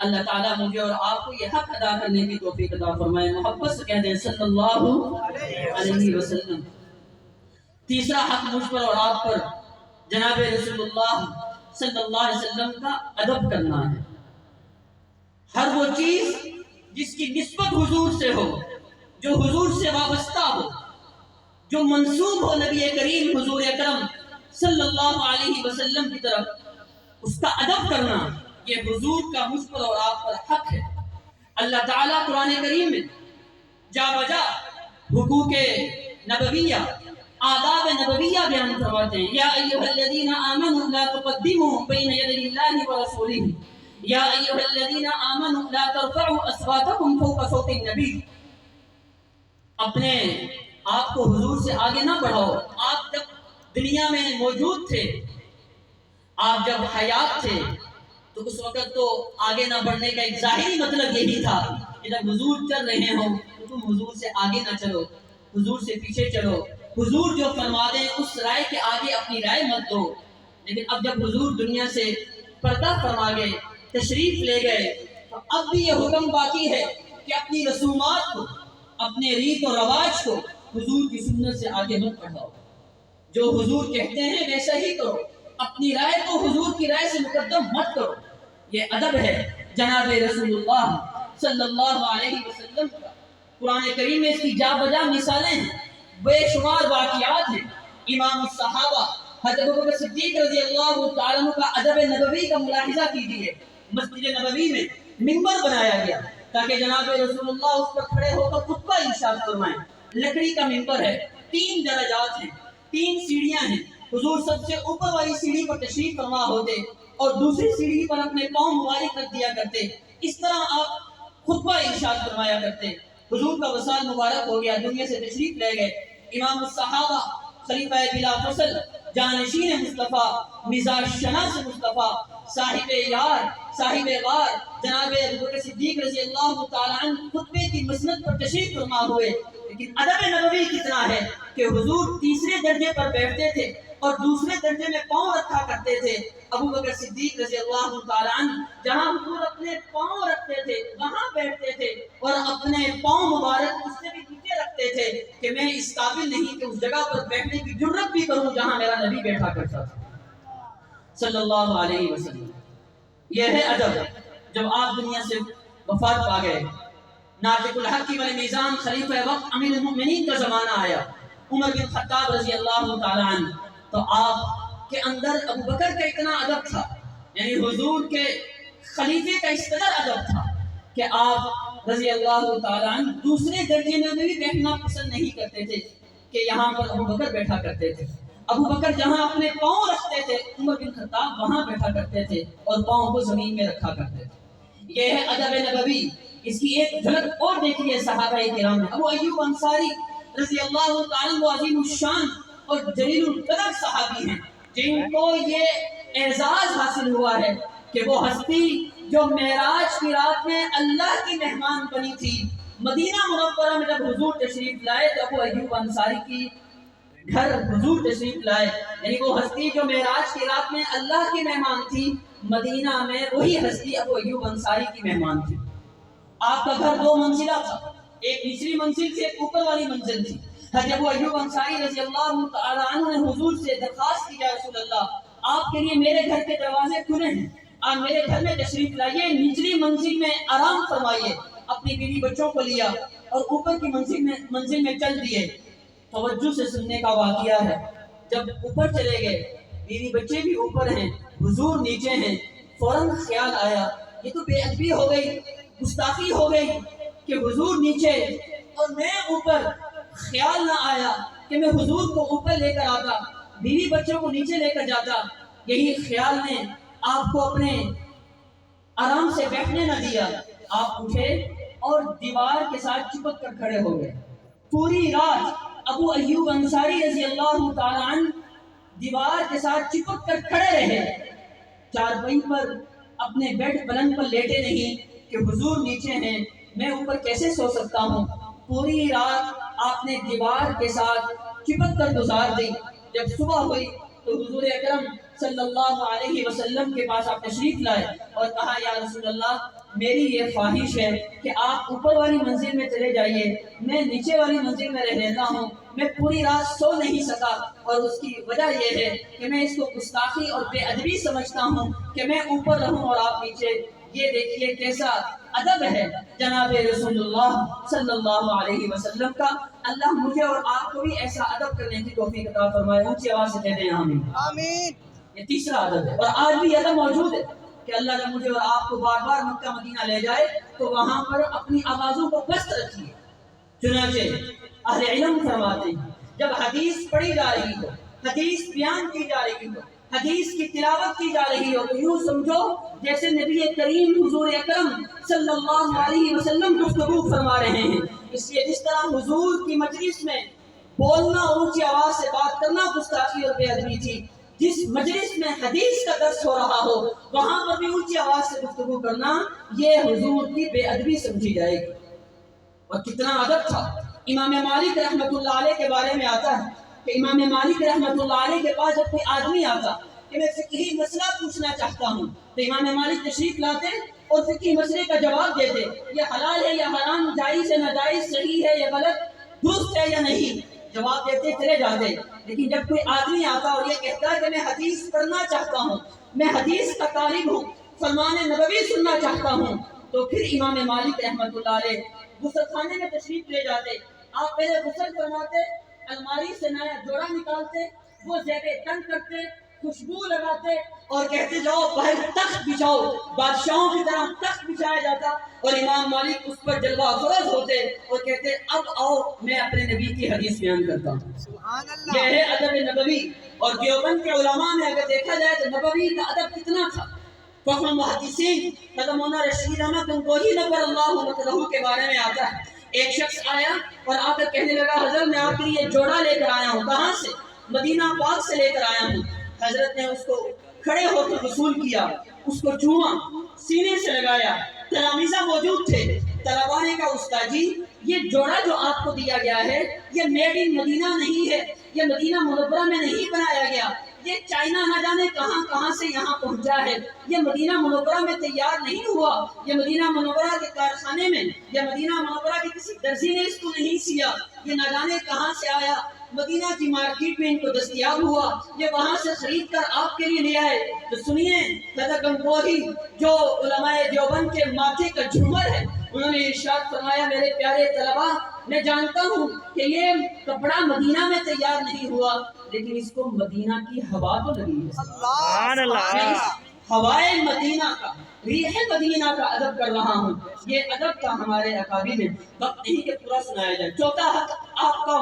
اللہ تعالیٰ مجھے اور آپ کو یہ حق ادا کرنے کی توفیق عطا فرمائے۔ محبت سے کہہ دیں صلی اللہ علیہ وسلم۔ تیسرا حق مجھ پر اور آپ پر جناب رسول اللہ صلی اللہ علیہ وسلم کا ادب کرنا ہے۔ ہر وہ چیز جس کی نسبت حضور سے ہو، جو حضور سے وابستہ ہو، جو منسوب ہو نبی کریم حضور اکرم صلی اللہ علیہ وسلم کی طرف، اس کا ادب کرنا یہ حضور کا مجھ پر اور آپ پر حق ہے۔ اللہ تعالیٰ قرآن کریم میں جا بجا حقوق نبویہ، آداب نبویہ بیان فرماتے ہیں۔ یا ایھا الذین آمنوا لا تقدموا بین یدی اللہ ورسولہ، یا ایھا الذین آمنوا لا ترفعوا اصواتکم فوق صوت النبی۔ اپنے آپ کو حضور سے آگے نہ بڑھاؤ۔ آپ جب دنیا میں موجود تھے، آپ جب حیات تھے، تو اس وقت تو آگے نہ بڑھنے کا ایک ظاہری مطلب یہی تھا کہ جب حضور چل رہے ہوں تو تم حضور سے آگے نہ چلو، حضور سے پیچھے چلو، حضور جو فرما دیں اس رائے کے آگے اپنی رائے مت دو۔ لیکن اب جب حضور دنیا سے پردہ فرما گئے، تشریف لے گئے، تو اب بھی یہ حکم باقی ہے کہ اپنی رسومات کو، اپنے ریت و رواج کو حضور کی سنت سے آگے مت بڑھاؤ۔ جو حضور کہتے ہیں ویسا ہی کرو، اپنی رائے کو حضور کی رائے سے مقدم مت کرو۔ یہ ادب ہے جناب رسول اللہ صلی اللہ علیہ وسلم کا۔ قرآن کریم میں اس کی جا بجا مثالیں ہیں، بے شمار واقعات ہیں۔ امام الصحابہ حضرت ابوبکر صدیق رضی اللہ تعالیٰ عنہ کا ادب نبوی کا ملاحظہ کیجیے۔ مسجد نبوی میں منبر بنایا گیا تاکہ جناب رسول اللہ اس پر کھڑے ہو کر خطبہ ارشاد فرمائیں۔ لکڑی کا منبر ہے، 3 درجات ہیں، 3 سیڑھیاں ہیں۔ حضور سب سے اوپر والی سیڑھی پر تشریف فرما ہوتے اور دوسری سیڑھی پر اپنے پاؤں مبارک رکھ دیا کرتے۔ اس طرح آپ خطبہ ارشاد فرمایا کرتے۔ حضور کا وصال مبارک ہو گیا، دنیا سے تشریف لے گئے۔ امام الصحابہ خلیفہ بلا فصل، جانشین مصطفیٰ، مزاج شناس مصطفیٰ، صاحب یار، صاحب غار جناب ابوبکر صدیق رضی اللہ تعالیٰ عنہ خطبے کی مسند پر تشریف فرما ہوئے۔ لیکن ادب نبوی کتنا ہے کہ حضور تیسرے درجے پر بیٹھتے تھے اور دوسرے درجے میں پاؤں رکھا کرتے تھے۔ ابوبکر صدیق رضی اللہ تعالیٰ عنہ جہاں حضور اپنے پاؤں رکھتے تھے وہاں بیٹھتے تھے اور اپنے پاؤں مبارک اس سے بھی نیچے رکھتے تھے کہ میں اس قابل نہیں کہ اس جگہ پر بیٹھنے کی جرت بھی کروں جہاں میرا نبی بیٹھا کرتا تھا صلی اللہ علیہ وسلم۔ یہ ہے ادب۔ جب آپ دنیا سے وفات پا گئے، ناطق الحق والمیزان خلیفہ وقت امیر المؤمنین کا زمانہ آیا، عمر بن خطاب رضی اللہ تعالیٰ عنہ، تو آپ کے اندر ابوبکر کا اتنا ادب تھا، یعنی حضور کے خلیفے کا اس قدر ادب تھا کہ آپ رضی اللہ تعالیٰ عنہ دوسرے درجے میں بھی بیٹھنا پسند نہیں کرتے تھے کہ یہاں پر ابوبکر بیٹھا کرتے تھے۔ ابوبکر جہاں اپنے پاؤں رکھتے تھے عمر بن خطاب وہاں بیٹھا کرتے تھے اور پاؤں کو زمین میں رکھا کرتے تھے۔ یہ ہے ادب نبوی۔ اس کی ایک جھلک اور دیکھیے صحابہ کرام میں۔ ابو ایوب انصاری رضی اللہ تعالیٰ عنہ عظیم الشان اور جلیل القدر صحابی ہیں جن کو یہ اعزاز حاصل ہوا ہے کہ وہ ہستی جو معراج کی رات میں اللہ کی مہمان بنی تھی، مدینہ منورہ میں جب حضور تشریف لائے تو ابو ایوب انصاری کی گھر حضور تشریف لائے، یعنی وہ ہستی جو معراج کی رات میں اللہ کی مہمان تھی، مدینہ میں وہی ہستی ابو ایوب انصاری کی مہمان تھی۔ آپ کا گھر 2 منزلہ تھا، ایک نچلی منزل سے ایک اوپر والی منزل تھی. حضرت ابو ایوب انصاری رضی اللہ تعالیٰ عنہ نے حضور سے درخواست کی، یا رسول اللہ آپ کے لیے میرے گھر کے دروازے کھلے ہیں، آپ میرے گھر میں تشریف لائیے، نچلی منزل میں آرام فرمائیے. اپنی بیوی بچوں کو لیا اور اوپر کی منزل میں چل دیے. توجہ سے سننے کا واقعہ ہے. جب اوپر چلے گئے، بیوی بچے بھی اوپر ہیں، حضور نیچے ہیں، فوراً خیال آیا یہ تو بے ادبی ہو گئی، گستاخی ہو گئی کہ حضور نیچے اور میں اوپر. خیال نہ آیا کہ میں حضور کو اوپر لے کر آتا، بیوی بچوں کو نیچے لے کر جاتا. یہی خیال نے آپ کو اپنے آرام سے بیٹھنے نہ دیا. آپ اٹھے اور دیوار کے ساتھ چپک کر کھڑے ہو گئے. پوری رات ابو ایوب انصاری رضی اللہ تعالیٰ عنہ دیوار کے ساتھ چپک کر کھڑے رہے. چارپائی پر اپنے بیڈ پلنگ پر لیٹے نہیں کہ حضور نیچے ہیں، میں اوپر کیسے سو سکتا ہوں. پوری رات آپ نے دیوار کے ساتھ چپک کر گزار دی. جب صبح ہوئی تو حضور اکرم صلی اللہ علیہ وسلم کے پاس آپ تشریف لائے اور کہا یا رسول اللہ میری یہ خواہش ہے کہ آپ اوپر والی منزل میں چلے جائیے، میں نیچے والی منزل میں رہ لیتا ہوں. میں پوری رات سو نہیں سکا اور اس کی وجہ یہ ہے کہ میں اس کو گستاخی اور بے ادبی سمجھتا ہوں کہ میں اوپر رہوں اور آپ نیچے. یہ دیکھیے کیسا ادب ہے جناب رسول اللہ صلی اللہ علیہ وسلم کا. اللہ مجھے اور آپ کو بھی ایسا ادب کرنے کی توفیق عطا فرمائے. اونچی آواز سے کہتے ہیں آمین. آمین. یہ تیسرا ادب ہے اور آج بھی ادب موجود ہے کہ اللہ جب مجھے اور آپ کو بار بار مکہ مدینہ لے جائے تو وہاں پر اپنی آوازوں کو پست رکھیے. چنانچہ اہل علم فرماتے ہیں جب حدیث پڑھی جا رہی ہو، حدیث بیان کی جا رہی ہو، حدیث کی تلاوت کی جا رہی ہو تو یوں سمجھو جیسے نبی کریم حضور اکرم صلی اللہ علیہ وسلم گفتگو فرما رہے ہیں. اس لیے جس طرح حضور کی مجلس میں بولنا اور اونچی آواز سے بات کرنا گستاخی اور بے ادبی تھی، جس مجلس میں حدیث کا درس ہو رہا ہو وہاں پر بھی اونچی آواز سے گفتگو کرنا یہ حضور کی بے ادبی سمجھی جائے گی. اور کتنا ادب تھا. امام مالک رحمۃ اللہ علیہ کے بارے میں آتا ہے کہ امام مالک رحمۃ اللہ علیہ کے پاس جب کوئی آدمی آتا کہ میں فقہی مسئلہ پوچھنا چاہتا ہوں تو امام مالک تشریف لاتے اور فقہی مسئلے کا جواب دیتے. یہ حلال ہے یا حرام، جائز ہے ناجائز، صحیح ہے یا غلط، درست ہے یا نہیں، جواب دیتے چلے جاتے. لیکن جب کوئی آدمی آتا اور یہ کہتا ہے کہ میں حدیث پڑھنا چاہتا ہوں، میں حدیث کا طالب ہوں، فرمان نبوی سننا چاہتا ہوں، تو پھر امام مالک رحمۃ اللہ علیہ غسل خانے میں تشریف لے جاتے. آپ پہلے غسل فرماتے، الماری سے نیا جوڑا نکالتے، وہ زیب تن کرتے، خوشبو لگاتے اور کہتے جاؤ باہر تخت بچھاؤ. بادشاہوں کی طرح تخت بچھایا جاتا اور امام مالک اس پر جلوہ افروز ہوتے اور کہتے اب آؤ میں اپنے نبی کی حدیث بیان کرتا ہوں. سبحان اللہ. یہ ہے ادب نبوی. اور دیوبند کے علماء میں اگر دیکھا جائے تو نبوی کا ادب کتنا تھا. فخر محدثین حضرت مولانا رشید احمد گنگوہی نبر اللہ وجہہ کے بارے میں آتا ہے ایک شخص آیا اور آ کر کہنے لگا حضرت میں آپ کے لیے جوڑا لے کر آیا ہوں. کہاں سے؟ مدینہ پاک سے لے کر آیا ہوں. حضرت نے اس کو کھڑے ہو کر وصول کیا، اس کو چوما، سینے سے لگایا. تلامذہ موجود تھے. طلباء نے کہا استاد جی یہ جوڑا جو آپ کو دیا گیا ہے یہ میڈ ان مدینہ نہیں ہے، یہ مدینہ منورہ میں نہیں بنایا گیا، یہ چائنا نہ جانے کہاں سے یہاں پہنچا ہے، یہ مدینہ منورہ میں تیار نہیں ہوا، یہ مدینہ منورہ کے کارخانے میں یا مدینہ منورہ کے کسی درزی نے اس کو نہیں سیا، یہ نہ جانے کہاں سے آیا، مدینہ کی مارکیٹ میں ان کو دستیاب ہوا، یہ وہاں سے خرید کر آپ کے لیے لے آئے. تو سنیے حضرت گنگوہی جو علماء دیوبند کے ماتھے کا جھومر ہے انہوں نے ارشاد فرمایا میرے پیارے طلباء میں جانتا ہوں کہ یہ کپڑا مدینہ میں تیار نہیں ہوا لیکن اس کو مدینہ کی ہوا تو لگی ہے. سبحان اللہ. ہوائے مدینہ کا، ریح مدینہ کا ادب کر رہا ہوں. یہ ادب کا ہمارے اکابر میں وقت نہیں کہ پورا سنایا جائے. چوتھا حق آپ کا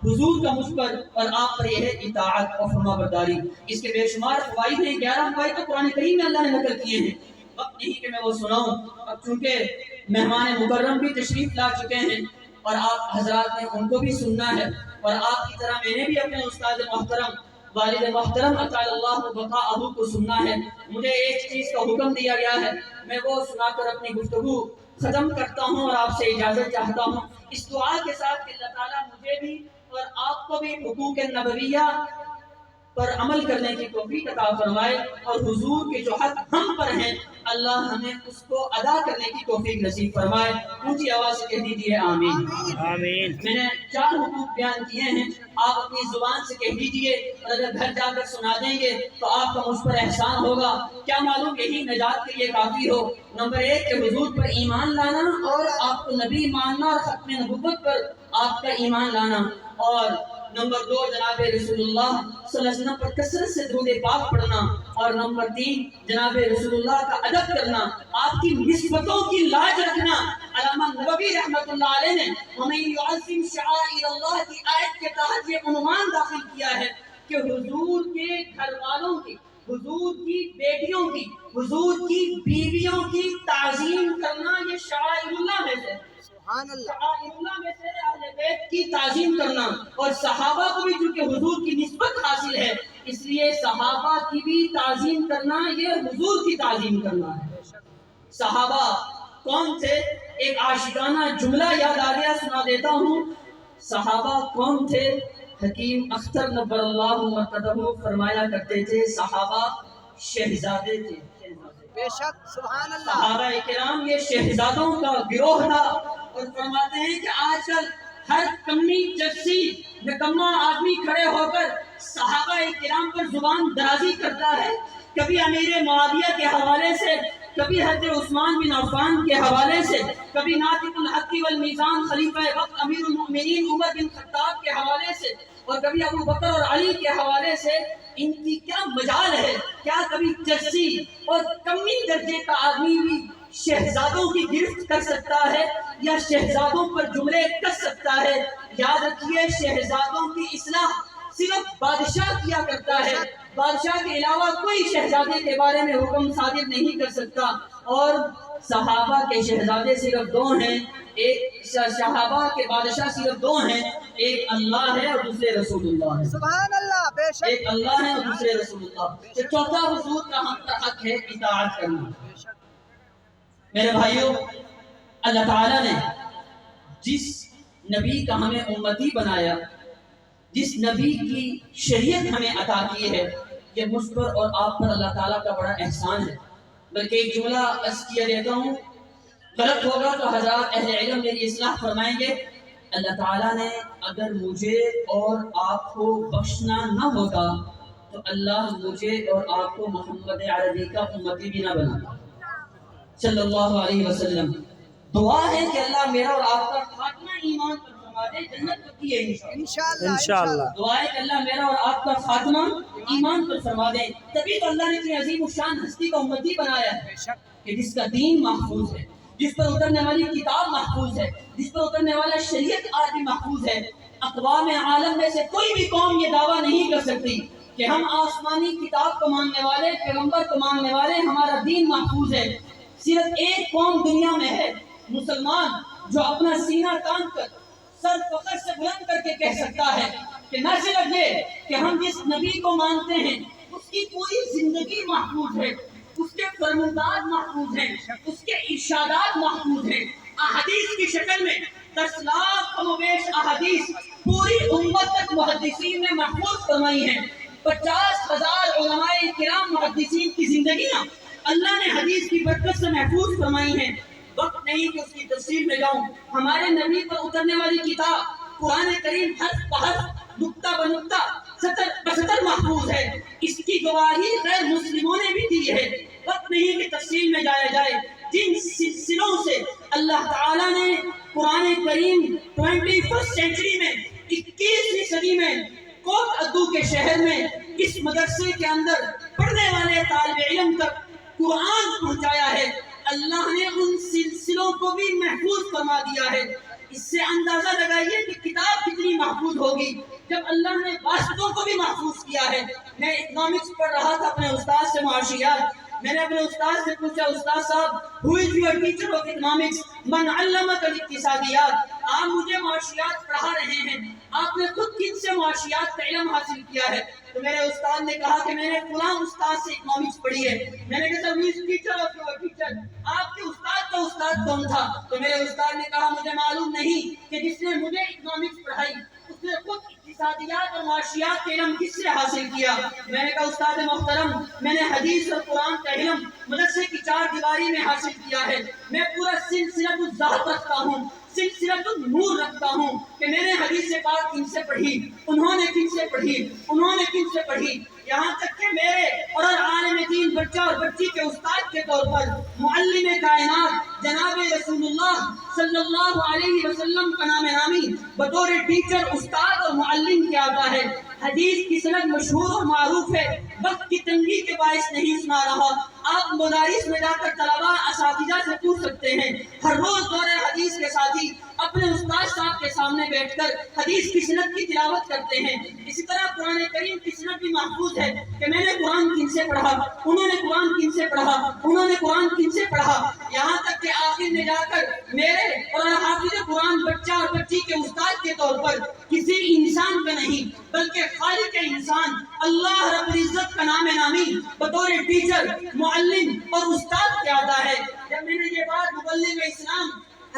حضور کا مجھ پر اور آپ پر یہ ہے اطاعت اور فرما برداری. اس کے بے شمار فوائد ہیں. 11 فوائد تو قرآن کریم میں اللہ نے نقل کیے ہیں. وقت نہیں کہ میں وہ سناؤں. اب چونکہ مہمان مکرم بھی تشریف لا چکے ہیں اور آپ حضرات نے ان کو بھی سننا ہے اور آپ کی طرح میں نے بھی اپنے استاد محترم والد محترم اطال اللہ بقاءہ کو سننا ہے. مجھے ایک چیز کا حکم دیا گیا ہے میں وہ سنا کر اپنی گفتگو ختم کرتا ہوں اور آپ سے اجازت چاہتا ہوں اس دعا کے ساتھ کہ اللہ تعالیٰ مجھے بھی اور آپ کو بھی حقوق نبویہ پر عمل کرنے کی توفیق عطا فرمائے اور حضور کے جو حق ہم پر ہیں اللہ ہمیں اس کو ادا کرنے کی توفیق نصیب فرمائے. اونچی آواز سے کہہ دیجیے آمین. آمین. میں نے 4 حقوق بیان کیے ہیں, آپ اپنی زبان سے کہہ دیجئے, اور اگر گھر جا کر سنا دیں گے تو آپ کا مجھ پر احسان ہوگا. کیا معلوم یہی نجات کے لیے کافی ہو. نمبر 1 کہ حضور پر ایمان لانا اور آپ کو نبی ماننا اور ختم نبوت پر آپ کا ایمان لانا. اور نمبر 2 جناب رسول اللہ صلی اللہ علیہ وسلم پر کثرت سے درود پاک پڑھنا. اور نمبر 3 جناب رسول اللہ کا ادب کرنا, آپ کی نسبتوں کی لاج رکھنا. علامہ نووی رحمۃ اللہ علیہ نے وَمَن يُعَظِّمْ شَعَائِرَ اللَّهِ کی آیت کے تحت یہ عنوان داخل کیا ہے کہ حضور کے گھر والوں کی, حضور کی بیٹیوں کی, حضور کی بیویوں کی تعظیم کرنا یہ شعائر اللہ میں سے, سبحان اللہ, شعائر اللہ میں سے اہل بیت کی تعظیم کرنا. اور صحابہ کو بھی چونکہ حضور کی نسبت حاصل ہے اس لیے صحابہ کی بھی تعظیم کرنا یہ حضور کی تعظیم کرنا ہے. صحابہ کون تھے؟ ایک عاشقانہ جملہ یاد آ گیا, سنا دیتا ہوں. صحابہ کون تھے؟ حکیم اختر نبر اللہ مرتدہ فرمایا کرتے تھے صحابہ شہزادے تھے. بے شک, سبحان اللہ, صحابہ کرام یہ شہزادوں کا گروہ تھا. اور فرماتے ہیں کہ آج کل ہر کمی چرسی نکما آدمی کھڑے ہو کر صحابہ کرام پر زبان درازی کرتا ہے. کبھی امیر معاویہ کے حوالے سے, کبھی حضرت عثمان بن عفان کے حوالے سے, کبھی ناطق الحق والمیزان خلیفہ وقت امیر المؤمنین عمر بن خطاب کے حوالے سے, اور کبھی ابو بکر اور علی کے حوالے سے. ان کی کیا مجال ہے, کیا کبھی چرسی اور کمی درجے کا آدمی بھی شہزادوں کی گرفت کر سکتا ہے یا شہزادوں پر جملے کر سکتا ہے؟ یاد رکھیے شہزادوں کی اصلاح صرف بادشاہ کیا کرتا ہے, بادشاہ کے علاوہ کوئی شہزادے کے بارے میں حکم صادر نہیں کر سکتا. اور صحابہ کے شہزادے صرف 2 ہیں, ایک صحابہ کے بادشاہ صرف 2 ہیں, ایک اللہ ہے اور دوسرے رسول اللہ ہے. سبحان اللہ, بے شک, ایک اللہ ہے اور دوسرے رسول اللہ. پھر چوتھا حضور کا ہم کا حق ہے اطاعت کرنا. میرے بھائیوں, اللہ تعالیٰ نے جس نبی کا ہمیں امتی بنایا, جس نبی کی شریعت ہمیں عطا کی ہے, یہ مجھ پر اور آپ پر اللہ تعالیٰ کا بڑا احسان ہے. بلکہ ایک جملہ عرض کیا دیتا ہوں, غلط ہوگا تو حضرات اہل علم میری اصلاح فرمائیں گے. اللہ تعالیٰ نے اگر مجھے اور آپ کو بخشنا نہ ہوتا تو اللہ مجھے اور آپ کو محمد عربی کا امتی بھی نہ بناتا صلی اللہ علیہ وسلم. دعا ہے کہ اللہ میرا اور آپ کا خاتمہ ایمان پر فرما دے, جنت پکی ہے انشاءاللہ. انشاءاللہ, دعا ہے کہ اللہ میرا اور آپ کا خاتمہ ایمان پر فرما دے. تبھی تو اللہ نے اتنی عظیم الشان ہستی کا امتی بنایا ہے بے شک, کہ جس کا دین محفوظ ہے, جس پر اترنے والی کتاب محفوظ ہے, جس پر اترنے والا شریعت آج بھی محفوظ ہے. اقوام عالم میں سے کوئی بھی قوم یہ دعویٰ نہیں کر سکتی کہ ہم آسمانی کتاب کو ماننے والے, پیغمبر کو ماننے والے, ہمارا دین محفوظ ہے. صرف ایک قوم دنیا میں ہے, مسلمان, جو اپنا سینہ تان کر سر فخر سے بلند کر کے کہہ سکتا ہے کہ نہ صرف یہ کہ ہم جس نبی کو مانتے ہیں اس کی پوری زندگی محفوظ ہے, اس کے فرمودات محفوظ ہیں, اس کے ارشادات محفوظ ہیں. احادیث کی شکل میں 10 لاکھ کم و بیش احادیث پوری امت تک محدثین نے محفوظ فرمائی ہیں. 50,000 علماء کرام محدثین کی زندگیاں اللہ نے حدیث کی برکت سے محفوظ فرمائی ہیں. وقت نہیں کہ اس کی تفصیل میں جاؤں. ہمارے نبی پر اترنے والی کتاب قرآن کریم حرف بحرف نقطہ بنقطہ سطر بسطر محفوظ ہے. اس کی گواہی غیر مسلموں نے بھی دی ہے. وقت نہیں کہ تفصیل میں جایا جائے. جن سلسلوں سے اللہ تعالیٰ نے قرآن کریم 21 سینچری میں 21ویں صدی میں کوٹ ادو کے شہر میں اس مدرسے کے اندر پڑھنے والے طالب علم تک قرآن پہنچایا ہے, اللہ نے ان سلسلوں کو بھی محفوظ فرما دیا ہے. اس سے اندازہ لگائیے کہ کتاب کتنی محفوظ ہوگی جب اللہ نے واسطوں کو بھی محفوظ کیا ہے. میں اکنامکس پڑھ رہا تھا اپنے استاد سے معاشیات. میں نے اپنے استاد سے پوچھا, استاد صاحب who is your teacher of economics؟ من علمک الاقتصادیات. آپ مجھے معاشیات پڑھا رہے ہیں, آپ نے خود کن سے معاشیات کا علم حاصل کیا ہے؟ تو میرے استاد نے کہا کہ میں نے فلاں استاد سے اکنامکس پڑھی ہے. میں نے کہا who is teacher of your teacher؟ آپ کے استاد کا استاد کون تھا؟ تو میرے استاد نے کہا مجھے معلوم نہیں کہ جس نے مجھے اکنامکس پڑھائی اس نے خود اقتصادیات اور معاشیات کا علم کس سے حاصل کیا؟ میں نے کہا استاد محترم میں نے حدیث اور قرآن کا علم مدرسے کی 4 دیواری میں حاصل کیا ہے. میں پورا سلسلۃ الذات رکھتا ہوں، سلسلۃ النور رکھتا ہوں کہ میں نے حدیث پاک کن سے پڑھی، انہوں نے کن سے پڑھی، انہوں نے کن سے پڑھی، یہاں تک کہ میرے اور عالم دین بچہ اور بچی کے استاد کے طور پر معلم کائنات جناب رسول اللہ صلی اللہ علیہ وسلم کا نام نامی بطور ٹیچر استاد اور معلم کیا آتا ہے. حدیث کی سند مشہور اور معروف ہے، وقت کی تنگی کے باعث نہیں سنا رہا. آپ مدارس میں جا کر طلباء اساتذہ سے پوچھ سکتے ہیں. ہر روز دور حدیث کے ساتھی اپنے استاد صاحب کے سامنے بیٹھ کر حدیث کی سند کی تلاوت کرتے ہیں. اسی طرح قرآن کریم کی سند بھی محفوظ ہے کہ میں نے قرآن کن سے پڑھا، انہوں نے قرآن کن سے پڑھا، انہوں نے قرآن کن سے پڑھا، یہاں تک کہ آخر میں جا کر میرے اور حافظ قرآن بچہ اور بچی کے استاد کے طور پر کسی انسان کا نہیں بلکہ خالق انسان اللہ رب العزت کا نام نامی بطور ٹیچر معلم اور استاد کیا آتا ہے. جب میں نے یہ بات مبلغ اسلام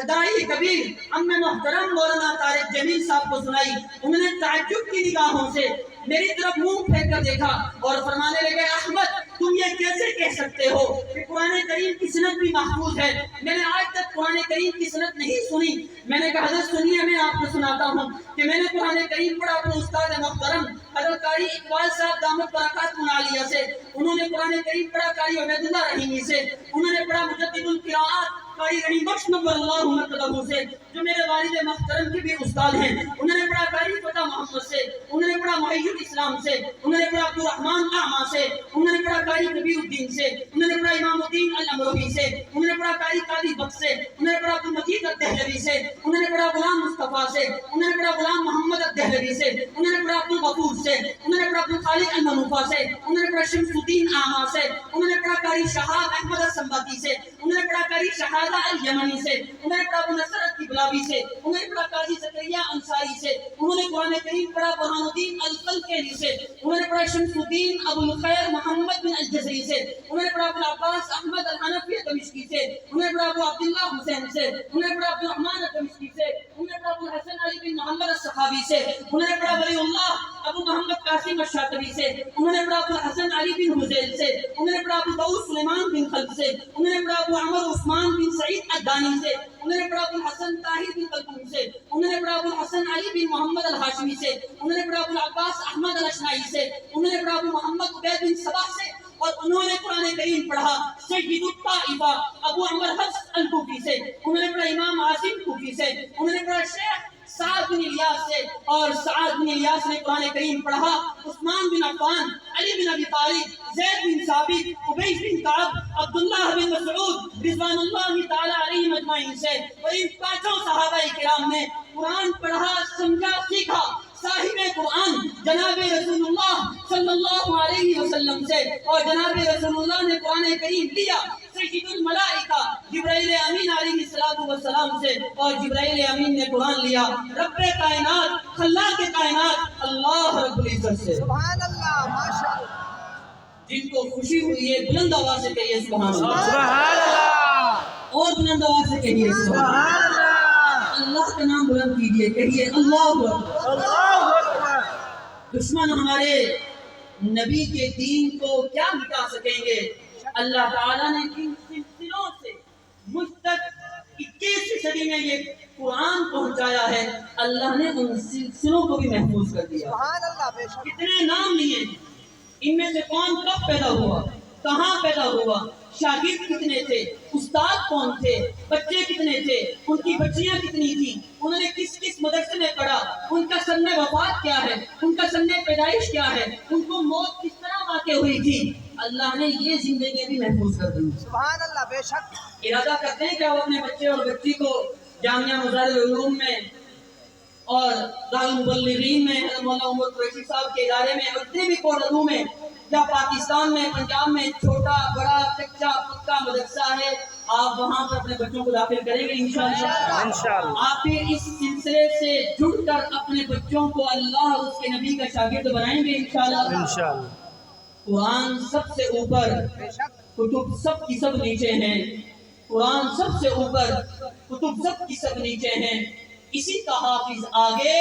داعی کبیر ام محترم مولانا طارق جمیل صاحب کو سنائی، انہوں نے تعجب کی نگاہوں سے میری طرف منہ پھیر کر دیکھا اور فرمانے لگے احمد تم یہ کیسے کہہ سکتے ہو کہ قرآن کریم کی سند بھی محفوظ ہے؟ میں نے آج تک قرآن کریم کی سند نہیں سنی. میں نے کہا حضرت سنیے میں آپ کو سناتا ہوں کہ میں نے قرآن کریم پڑھا اپنے استاد محترم حضرت قاری اقبال صاحب دامت برکات منالیہ سے، انہوں نے قرآن کریم پڑھا قاری عبید اللہ رحیمی سے، انہوں نے پڑھا مجدد القراءات قاری رحیم بخش نور اللہ مرتضی سے جو میرے والد محترم کے بھی استاد ہیں، انہوں نے پڑھا قاری فتح محمد سے، انہوں نے پڑھا محی الاسلام سے، انہوں نے پڑھا عبدالرحمن اعمیٰ سے، انہوں نے پڑھا قاری کبیر الدین سے، انہوں نے پڑھا امام الدین الامروی سے، انہوں نے پڑھا قاری قاضی بخش سے، انہوں نے پڑھا عبدالمجید الدہلوی سے، انہوں نے پڑھا غلام مصطفیٰ سے، انہوں نے پڑھا غلام محمد الدہلوی سے، انہوں نے پڑھا عبدالغفور سے، انہوں نے پڑھا عبدالخالق المنوفہ سے، انہوں نے پڑھا شمس الدین اعمیٰ سے، انہوں نے پڑھا قاری شہاب احمد السنباطی سے، انہوں نے پڑھا قاری شہادہ الیمنی سے، انہوں نے پڑھا ابو نصر الطبلاوی سے، انہوں نے پڑھا قاضی زکریا انصاری سے، انہوں نے قرآن کریم پڑھا برہان الدین القلقینی سے، انہوں نے پڑھا شمس الدین ابو الخیر محمد بن الجزری سے، انہوں نے پڑھا ابو العباس احمد الحنفی دمشقی سے، انہوں نے پڑھا ابو عبداللہ حسین سے، انہوں نے پڑھا عبدالرحمن دمشقی سے، انہوں نے پڑھا ابو الحسن علی بن محمد السخاوی سے، انہوں نے پڑھا ولی اللہ ابو محمد قاسم الشاطبی سے، انہوں نے پڑھا ابو الحسن علی بن حسین سے، انہوں نے پڑھا ابو داؤد سلیمان بن خلف سے، انہوں نے پڑھا ابو عمر عثمان بن سعید الدانی سے، انہوں نے پڑھا ابو الحسن طاہر بن قلقوم سے، انہوں نے پڑھا ابو الحسن علی بن محمد الہاشمی سے، انہوں نے پڑھا ابو العباس احمد الاشنائی سے، انہوں نے پڑھا ابو محمد عبید بن صباح سے، اور انہوں نے قرآن کریم پڑھا سید الطائفہ ابو عمر حفص الکوفی سے، انہوں نے پڑھا امام عاصم کوفی سے، انہوں نے پڑھا شیخ سعد بن الیاس سے، اور سعد بن الیاس نے قرآن کریم پڑھا عثمان بن عفان، علی بن ابی طالب، زید بن ثابت، ابی بن کعب، عبداللہ بن مسعود رضوان اللہ تعالی علیہم اجمعین سے. اور ان 5 صحابہ کرام نے قرآن پڑھا، سمجھا، سیکھا صاحب قرآن جناب رسول اللہ صلی اللہ علیہ وسلم سے، اور جناب رسول اللہ نے قرآن کریم لیا سید الملائکہ جبرائیل امین علیہ السلام سے، اور جبرائیل امین نے قرآن لیا رب کائنات خلاق کائنات اللہ رب العزت سے. سبحان اللہ ماشاء اللہ. جن کو خوشی ہوئی ہے بلند آواز سے کہیے سبحان اللہ، سبحان اللہ، اور بلند آواز سے کہیے سبحان اللہ. اللہ کا نام بلند کیجیے، کہیے اللہ اکبر. اللہ اکبر. دشمن ہمارے نبی کے دین کو کیا مٹا سکیں گے؟ اللہ تعالیٰ نے جن سلسلوں سے مجھ تک 21ویں صدی میں یہ قرآن پہنچایا ہے، اللہ نے ان سلسلوں کو بھی محفوظ کر دیا. سبحان اللہ. بے شک کتنے نام لیے، ان میں سے کون کب پیدا ہوا، کہاں پیدا ہوا، شاگرد کتنے تھے، استاد کون تھے، بچے کتنے تھے، ان کی بچیاں کتنی تھیں، انہوں نے کس کس مدرسے میں پڑھا، ان کا سن وفات کیا ہے، ان کا سن پیدائش کیا ہے، ان کو موت کس طرح واقع ہوئی تھی. اللہ نے یہ زندگی بھی محفوظ کر دی. سبحان اللہ. بے شک ارادہ کرتے ہیں کہ وہ اپنے بچے اور بچی کو جامعہ مزار العلوم میں اور دارالمبلغین میں حضرت مولانا عمر قریشی صاحب کے ادارے میں اور جتنے بھی کوڑوں میں یا پاکستان میں پنجاب میں چھوٹا بڑا کچا پکا مدرسہ ہے، آپ وہاں پر اپنے بچوں کو داخل کریں گے انشاءاللہ. انشاءاللہ. آپ پھر اس سلسلے سے جڑ کر اپنے بچوں کو اللہ اور اس کے نبی کا شاگرد بنائیں گے انشاءاللہ. انشاءاللہ. قرآن سب سے اوپر، بے شک کتب سب کی سب نیچے ہیں. قرآن سب سے اوپر، کتب سب کی سب نیچے ہیں. اسی کا حافظ آگے،